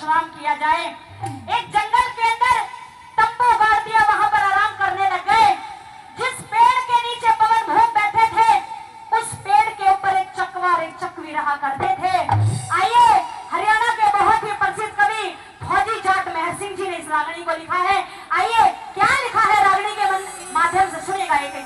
विश्राम किया जाए। एक जंगल के अंदर तंबू गाड़ दिया, वहां पर आराम करने लग गए। जिस पेड़ के नीचे पवन भूप बैठे थे, उस पेड़ के ऊपर एक चकवा और एक चकवी रहा करते थे। आइए, हरियाणा के बहुत ही प्रसिद्ध कवि फौजी जाट मेहर सिंह जी ने इस रागनी को लिखा है। आइए, क्या लिखा है रागनी के माध्यम से सुनिएगा एक एक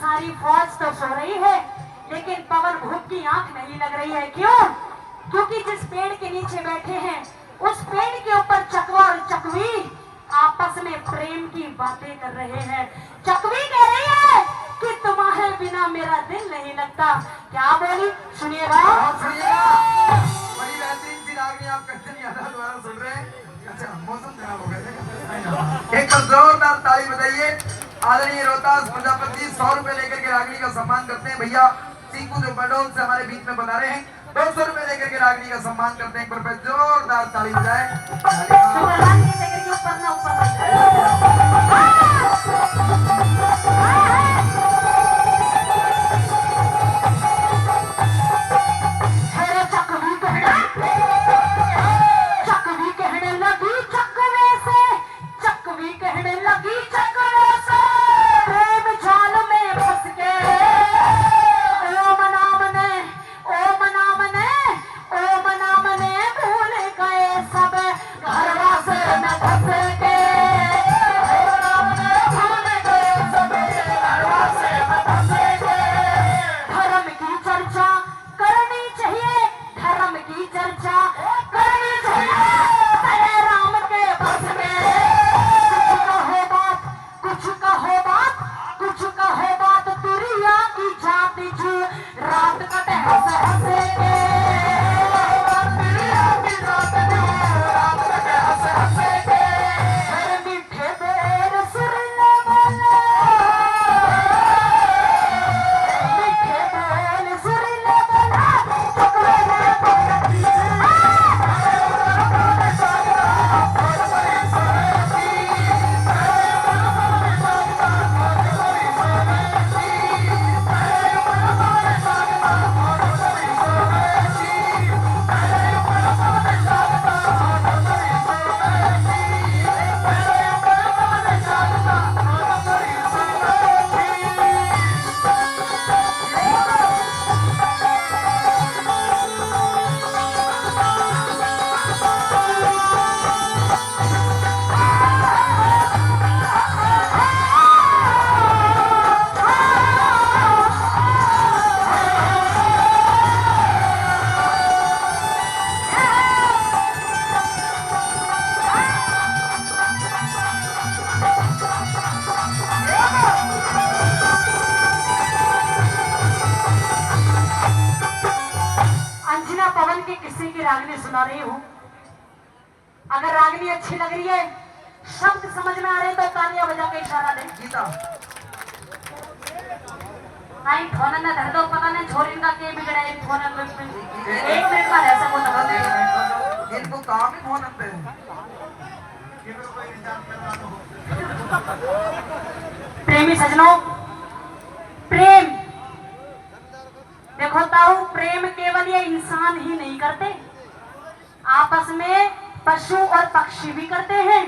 सारी फौज तो सो रही है, लेकिन पवन भूप की आंख नहीं लग रही है। क्यों? क्योंकि जिस पेड़ के नीचे बैठे हैं, उस पेड़ के ऊपर चकवा और चकवी आपस में प्रेम की बातें कर रहे हैं। चकवी कह रही है कि तुम्हारे बिना मेरा दिल नहीं लगता। क्या बोली? सुनिएगा। बड़ी बेहतरीन सी रागनी आप कहते नहीं आता, दोबारा सुन रहे हैं। अच्छा, मौसम खराब हो गया। एक बार जोरदार ताली बजाइए। आदरणीय रोहतास प्रजापति 100 रुपए लेकर के रागनी का सम्मान करते हैं। भैया सीकू जो बडोल से हमारे बीच में बता रहे हैं, 200 रुपए लेकर के रागनी का सम्मान करते हैं। एक बार जोरदार ताली बजाए। घर रागनी सुना रही हूँ। अगर रागनी अच्छी लग रही है, शब्द समझ में आ रहे हैं तो तालियां बजा के इशारा दे। गीता नहीं फोन न धर दो, पता नहीं छोरी का के बिगड़ा है फोन में। 1 मिनट का ऐसा को दबा दे। इनको काम ही फोन पे है। प्रेमी सजनों, प्रेम देखो ताऊ, प्रेम केवल ये इंसान ही नहीं करते, आपस में पशु और पक्षी भी करते हैं,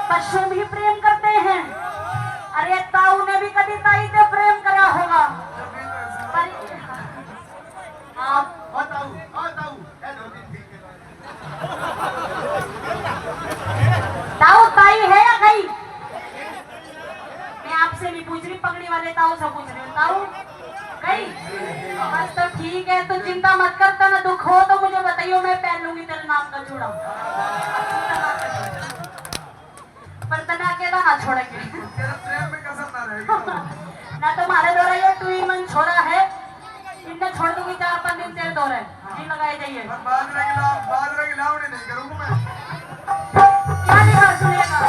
पशु भी प्रेम करते हैं। अरे ताऊ ने भी कभी ताई से प्रेम करा होगा। ताऊ ताई है या गई? मैं आपसे नहीं पूछ रही, पगड़ी वाले ताऊ से पूछ रही हूँ। ताऊ गई? बस तो ठीक है, तो चिंता मत करता, ना दुख हो तो मुझे बताइयो, मैं पहन लूंगी तेरे नाम का चूड़ा। पर तना के ना छोड़ेंगे। प्रेम में कसम ना रहेगी। ना तुम्हारे द्वारा ये 2 in 1 छोड़ा है, इनने छोड़ दूंगी 4-5 दिन तेरे दौरे जी लगाए जाइए। बाजरा की लावड़ी नहीं करूंगा मैं। क्या लिखा सुनेगा?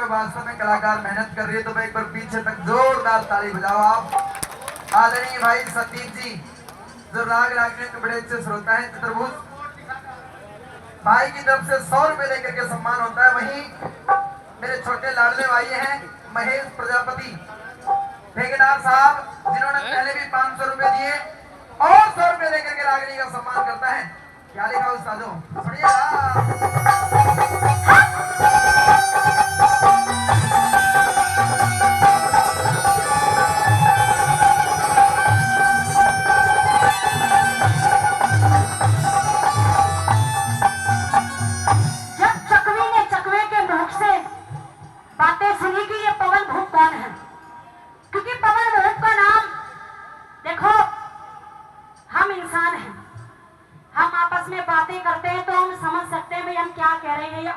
वास्तव में कलाकार मेहनत कर रही है, तो मैं एक बार पीछे तक जोरदार ताली बजाओ आप। आदरणीय भाई सतीश जी जो राग रागने के बड़े अच्छे श्रोता हैं, चतुर्भुज भाई की तरफ से 100 रुपए लेकर के सम्मान होता है। वहीं मेरे छोटे लाडले भाई हैं महेश प्रजापति ठेकेदार साहब, जिन्होंने पहले भी 500 रुपए दिए और 100 रुपए लेकर के रागनी का सम्मान करता है। क्या लिखा उस्तादों, सुनिएगा।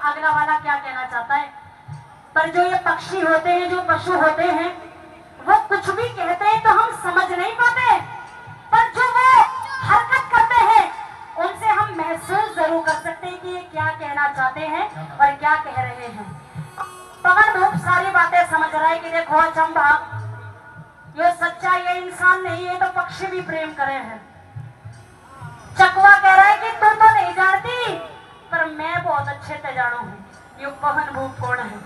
अगला वाला क्या कहना चाहता है, पर जो ये पक्षी होते हैं, जो पशु होते हैं, वो कुछ भी कहते हैं तो हम समझ नहीं पाते, पर जो वो हरकत करते हैं उनसे हम महसूस जरूर शुरू कर सकते हैं कि ये क्या कहना चाहते हैं और क्या कह रहे हैं। पवन भूप सारी बातें समझ रहा है कि देखो चंबा, ये सच्चा ये इंसान नहीं, ये तो पक्षी भी प्रेम करे हैं। चकवा कह रहा है कि तू तो नहीं जानती, पर मैं बहुत अच्छे से जानू हूँ ये पवन भूप कौन है।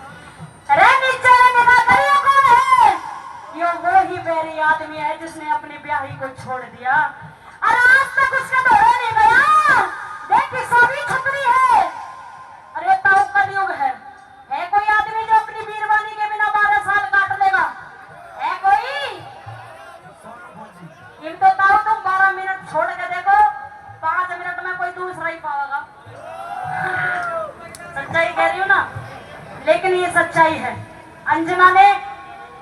अरे नीचे निगाह करिए कौन है? ये वो ही बेरी आदमी है जिसने अपनी ब्याही को छोड़ दिया और आज तक उसका दौरा नहीं गया। देख सभी छतरी है। अरे ताऊ कलयुग है कोई आदमी जो अपनी बीरवानी के बिना 12 साल काट लेगा? है कोई? इन तो ताऊ तुम 12 मिनट छोड़ के देखो, 5 मिनट में कोई दूसरा ही पाएगा। सच्चाई कह रही हूँ ना, लेकिन ये सच्चाई है। अंजना ने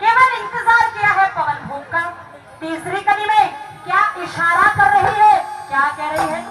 केवल इंतजार किया है पवन भूप का। तीसरी कली में क्या इशारा कर रही है, क्या कह रही है?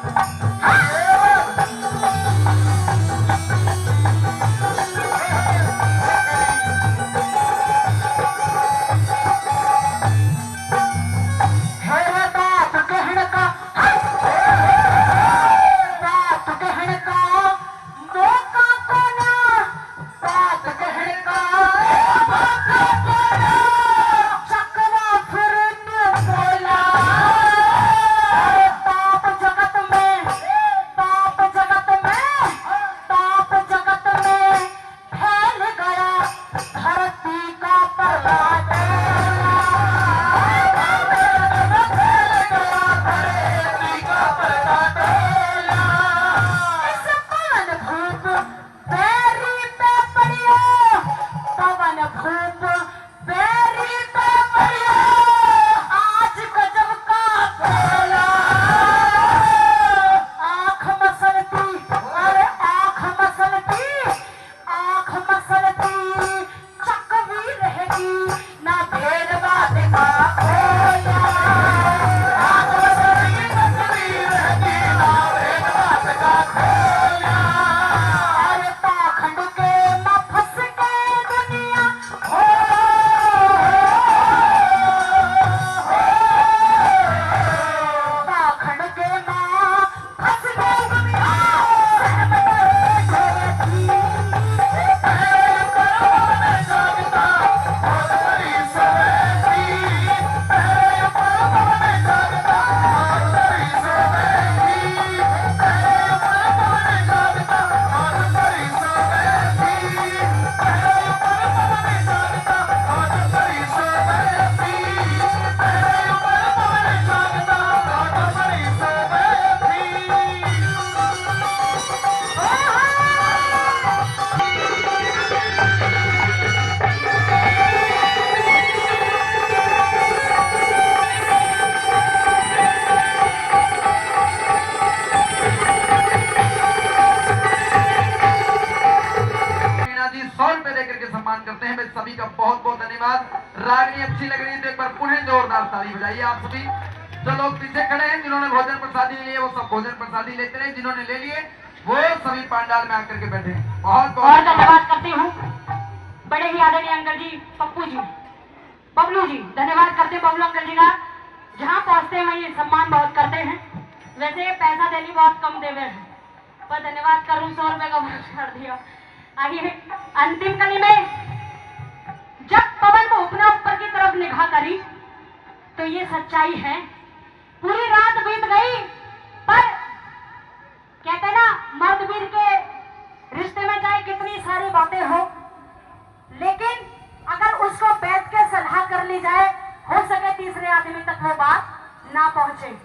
करते हैं। मैं सभी का बहुत बहुत धन्यवाद। रागनी अच्छी लग रही है तो एक बार पुनः जोरदार ताली बजाइए आप सभी। जो लोग पीछे खड़े हैं जिन्होंने भोजन प्रसादी लिए वो सब भोजन प्रसादी लेते रहे, जिन्होंने ले लिए वो सभी पंडाल में आकर के बैठे। बहुत बहुत धन्यवाद करती हूँ बड़े ही आदरणीय अंकल जी, पप्पू जी, बबलू जी, धन्यवाद करते हैं बबलू अंकल जी का। जहाँ पहुँचते हैं वही सम्मान बहुत करते हैं। वैसे पैसा देनी बहुत कम देवे हैं, पर धन्यवाद करूँ 100 रुपए का कर दिया। आइए अंतिम कली में जब पवन को अपने ऊपर की तरफ निगाह करी तो ये सच्चाई है। पूरी रात बीत गई पर कहते हैं ना मर्द वीर के रिश्ते में चाहे कितनी सारी बातें हो, लेकिन अगर उसको बैठ के सलाह कर ली जाए हो सके तीसरे आदमी तक वो बात ना पहुंचे।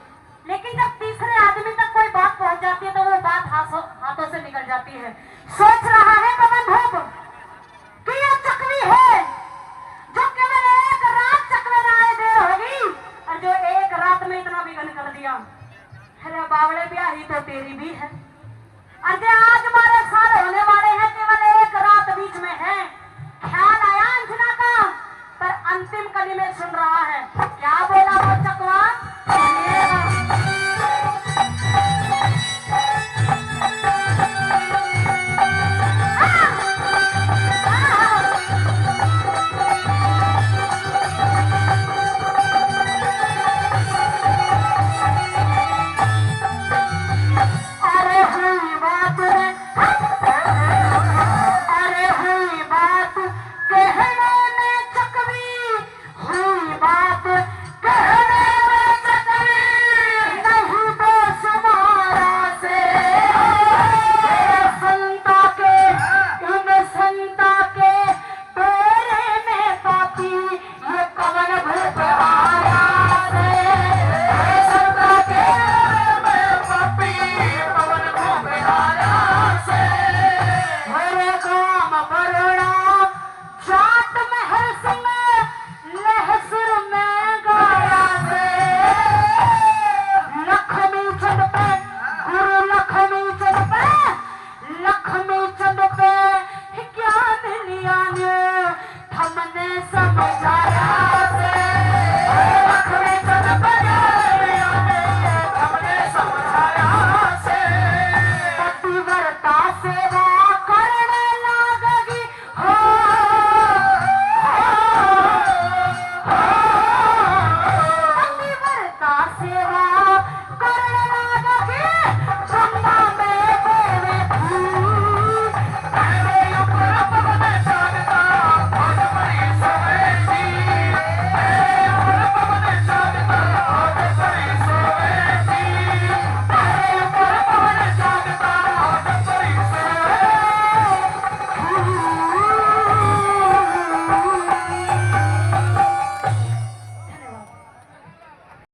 लेकिन जब तीसरे आदमी तक कोई बात पहुंच जाती है तो वो बात हाथों से निकल जाती है। सोच रहा है पवन भूप कि ये चकवी है जो केवल एक रात चकवे में आए देर होगी और जो एक रात में इतना विघन कर दिया। अरे बावड़े ब्याही तो तेरी भी है। अरे आज